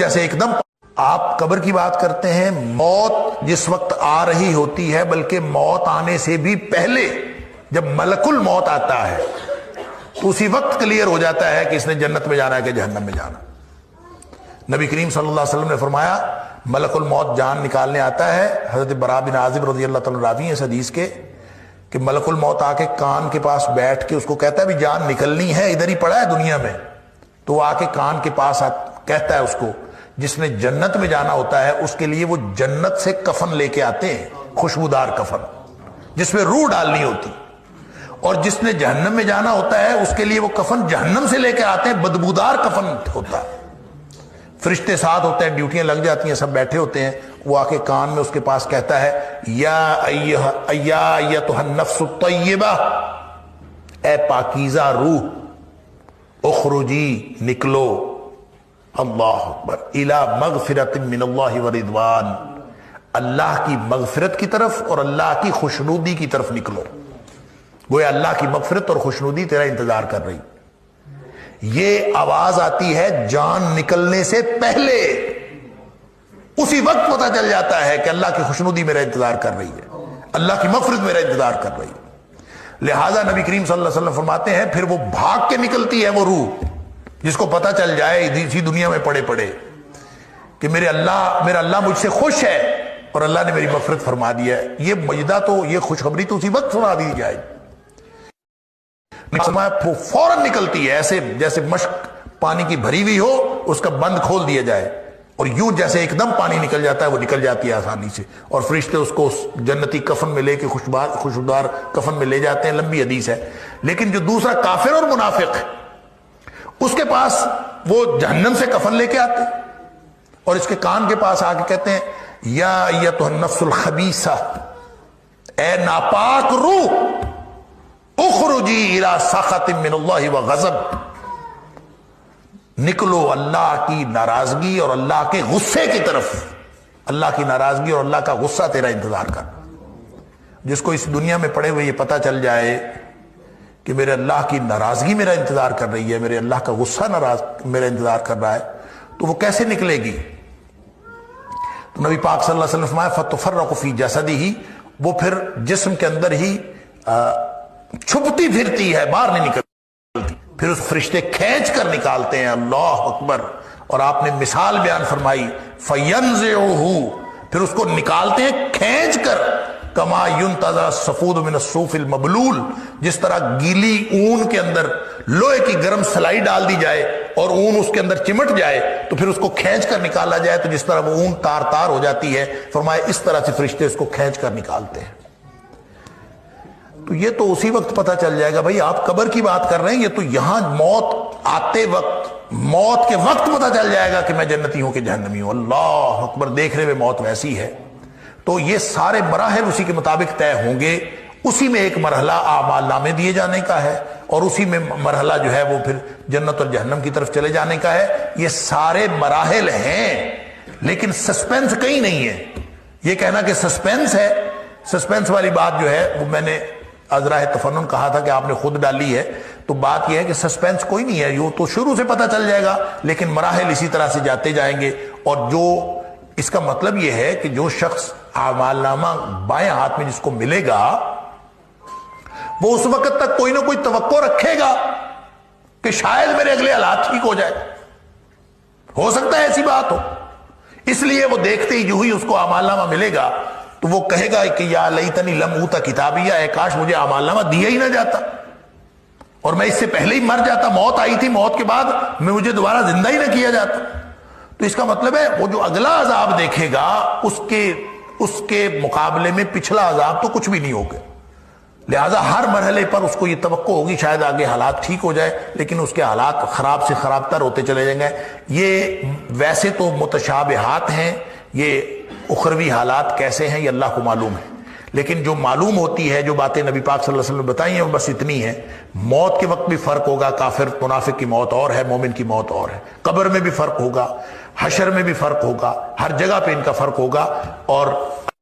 جیسے ایک دم آپ قبر کی بات کرتے ہیں، موت جس وقت آ رہی ہوتی ہے بلکہ موت آنے سے بھی پہلے جب ملک الموت آتا ہے تو اسی وقت کلیئر ہو جاتا ہے کہ اس نے جنت میں جانا ہے کہ جہنم میں جانا۔ نبی کریم صلی اللہ علیہ وسلم نے فرمایا ملک الموت جان نکالنے آتا ہے، حضرت براء بن عازب رضی اللہ تعالیٰ راوی ہیں اس حدیث کے، کہ ملک الموت آ کے کان کے پاس بیٹھ کے اس کو کہتا ہے بھی جان نکلنی ہے، ادھر ہی پڑا ہے دنیا میں، تو وہ آ کے کان کے پاس کہتا ہے اس کو جس نے جنت میں جانا ہوتا ہے اس کے لیے وہ جنت سے کفن لے کے آتے ہیں، خوشبودار کفن جس میں روح ڈالنی ہوتی، اور جس نے جہنم میں جانا ہوتا ہے اس کے لیے وہ کفن جہنم سے لے کے آتے ہیں، بدبودار کفن ہوتا ہے۔ فرشتے ساتھ ہوتے ہیں، ڈیوٹیاں لگ جاتی ہیں، سب بیٹھے ہوتے ہیں، وہ آ کے کان میں اس کے پاس کہتا ہے یا ایتھا النفس الطیبہ، اے پاکیزہ روح، اخرجی نکلو، اللہ اکبر، الی مغفرۃ من اللہ ورضوان، اللہ کی مغفرت کی طرف اور اللہ کی خوشنودی کی طرف نکلو، گویا اللہ کی مغفرت اور خوشنودی تیرا انتظار کر رہی۔ یہ آواز آتی ہے جان نکلنے سے پہلے، اسی وقت پتہ چل جاتا ہے کہ اللہ کی خوشنودی میرا انتظار کر رہی ہے، اللہ کی مغفرت میرا انتظار کر رہی ہے۔ لہذا نبی کریم صلی اللہ علیہ وسلم فرماتے ہیں پھر وہ بھاگ کے نکلتی ہے وہ روح، جس کو پتہ چل جائے اسی دنیا میں پڑے پڑے کہ میرا اللہ مجھ سے خوش ہے اور اللہ نے میری مغفرت فرما دیا ہے۔ یہ مجدہ تو، یہ خوشخبری تو اسی وقت سنا دی جائے، فوراً نکلتی ہے، ایسے جیسے مشک پانی کی بھری ہوئی ہو اس کا بند کھول دیا جائے، اور یوں جیسے ایک دم پانی نکل جاتا ہے وہ نکل جاتی ہے آسانی سے، اور فرشتے اس کو جنتی کفن میں لے کے خوشبودار کفن میں لے جاتے ہیں۔ لمبی حدیث ہے۔ لیکن جو دوسرا کافر اور منافق اس کے پاس وہ جہنم سے کفن لے کے آتے اور اس کے کان کے پاس آ کے کہتے ہیں یا ایتھا النفس الخبیثہ، اے ناپاک روح، اخرجی الی سخط من اللہ وغضب، نکلو اللہ کی ناراضگی اور اللہ کے غصے کی طرف، اللہ کی ناراضگی اور اللہ کا غصہ تیرا انتظار کر۔ جس کو اس دنیا میں پڑے ہوئے یہ پتہ چل جائے کہ میرے اللہ کی ناراضگی میرا انتظار کر رہی ہے، میرے اللہ کا غصہ میرا انتظار کر رہا ہے، تو وہ کیسے نکلے گی؟ تو نبی پاک صلی اللہ علیہ وسلم فرمایا فتفرق فی جسدہ، وہ پھر جسم کے اندر ہی چھپتی پھرتی ہے، باہر نہیں نکلتی، پھر اس فرشتے کھینچ کر نکالتے ہیں، اللہ اکبر۔ اور آپ نے مثال بیان فرمائی فینزعہ، پھر اس کو نکالتے ہیں کھینچ کر، کما ینتزع الصفود من الصوف المبلول، جس طرح گیلی اون کے اندر لوہے کی گرم سلائی ڈال دی جائے اور اون اس کے اندر چمٹ جائے تو پھر اس کو کھینچ کر نکالا جائے تو جس طرح وہ اون تار تار ہو جاتی ہے، فرمایا اس طرح سے فرشتے اس کو کھینچ کر نکالتے ہیں۔ تو یہ تو اسی وقت پتہ چل جائے گا بھائی، آپ قبر کی بات کر رہے ہیں، یہ تو یہاں موت آتے وقت، موت کے وقت پتہ چل جائے گا کہ میں جنتی ہوں کہ جہنمی ہوں۔ اللہ اکبر، دیکھنے میں موت ویسی ہے۔ تو یہ سارے مراحل اسی کے مطابق طے ہوں گے، اسی میں ایک مرحلہ اعمال نامے دیے جانے کا ہے اور اسی میں مرحلہ جو ہے وہ پھر جنت اور جہنم کی طرف چلے جانے کا ہے۔ یہ سارے مراحل ہیں، لیکن سسپینس کہیں نہیں ہے۔ یہ کہنا کہ سسپینس ہے، سسپینس والی بات جو ہے وہ میں نے ازراہ تفنن کہا تھا کہ آپ نے خود ڈالی ہے، تو بات یہ ہے کہ سسپینس کوئی نہیں ہے، یہ تو شروع سے پتہ چل جائے گا، لیکن مراحل اسی طرح سے جاتے جائیں گے۔ اور جو اس کا مطلب یہ ہے کہ جو شخص اعمال نامہ بائیں ہاتھ میں جس کو ملے گا وہ اس وقت تک کوئی نہ کوئی توقع رکھے گا کہ شاید میرے اگلے حالات ٹھیک ہو جائے، ہو سکتا ہے ایسی بات ہو، اس لیے وہ دیکھتے ہی جو ہی اس کو اعمال نامہ ملے گا تو وہ کہے گا کہ یا لیتنی لم اوت کتابیہ، اے کاش مجھے اعمال نامہ دیا ہی نہ جاتا اور میں اس سے پہلے ہی مر جاتا، موت آئی تھی، موت کے بعد میں مجھے دوبارہ زندہ ہی نہ کیا جاتا۔ تو اس کا مطلب ہے وہ جو اگلا عذاب دیکھے گا اس کے مقابلے میں پچھلا عذاب تو کچھ بھی نہیں ہوگا، لہذا ہر مرحلے پر اس کو یہ توقع ہوگی شاید آگے حالات ٹھیک ہو جائے، لیکن اس کے حالات خراب سے خراب تر ہوتے چلے جائیں گے۔ یہ ویسے تو متشابہات ہیں، یہ اخروی حالات کیسے ہیں یہ اللہ کو معلوم ہے، لیکن جو معلوم ہوتی ہے، جو باتیں نبی پاک صلی اللہ علیہ وسلم نے بتائی ہیں وہ بس اتنی ہے۔ موت کے وقت بھی فرق ہوگا، کافر منافق کی موت اور ہے، مومن کی موت اور ہے، قبر میں بھی فرق ہوگا، حشر میں بھی فرق ہوگا، ہر جگہ پہ ان کا فرق ہوگا۔ اور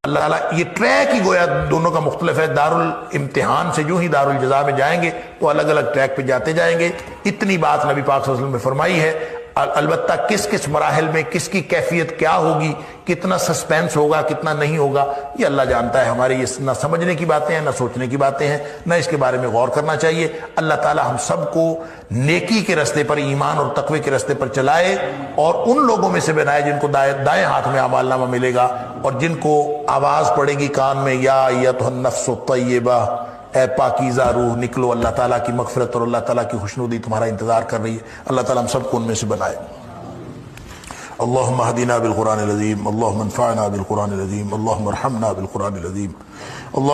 اللہ تعالیٰ یہ ٹریک ہی گویا دونوں کا مختلف ہے، دارالامتحان سے جو ہی دارالجزا میں جائیں گے تو الگ الگ ٹریک پہ جاتے جائیں گے۔ اتنی بات نبی پاک صلی اللہ علیہ وسلم نے فرمائی ہے۔ البتہ کس کس مراحل میں کس کی کیفیت کیا ہوگی، کتنا سسپینس ہوگا، کتنا نہیں ہوگا، یہ اللہ جانتا ہے۔ ہماری یہ نہ سمجھنے کی باتیں ہیں، نہ سوچنے کی باتیں ہیں، نہ اس کے بارے میں غور کرنا چاہیے۔ اللہ تعالی ہم سب کو نیکی کے راستے پر، ایمان اور تقوی کے راستے پر چلائے، اور ان لوگوں میں سے بنائے جن کو دائیں ہاتھ میں اعمال نامہ ملے گا، اور جن کو آواز پڑے گی کان میں، یا ایتھا النفس الطیبہ، اے پاکیزہ روح نکلو، اللہ تعالیٰ کی مغفرت اور اللہ تعالیٰ کی خوشنودی تمہارا انتظار کر رہی ہے۔ اللہ تعالیٰ ہم سب کو ان میں سے بنائے۔ اللہم اہدنا بالقرآن العظیم، اللہم انفعنا بالقرآن العظیم، اللہم ارحمنا بالقرآن العظیم، اللہ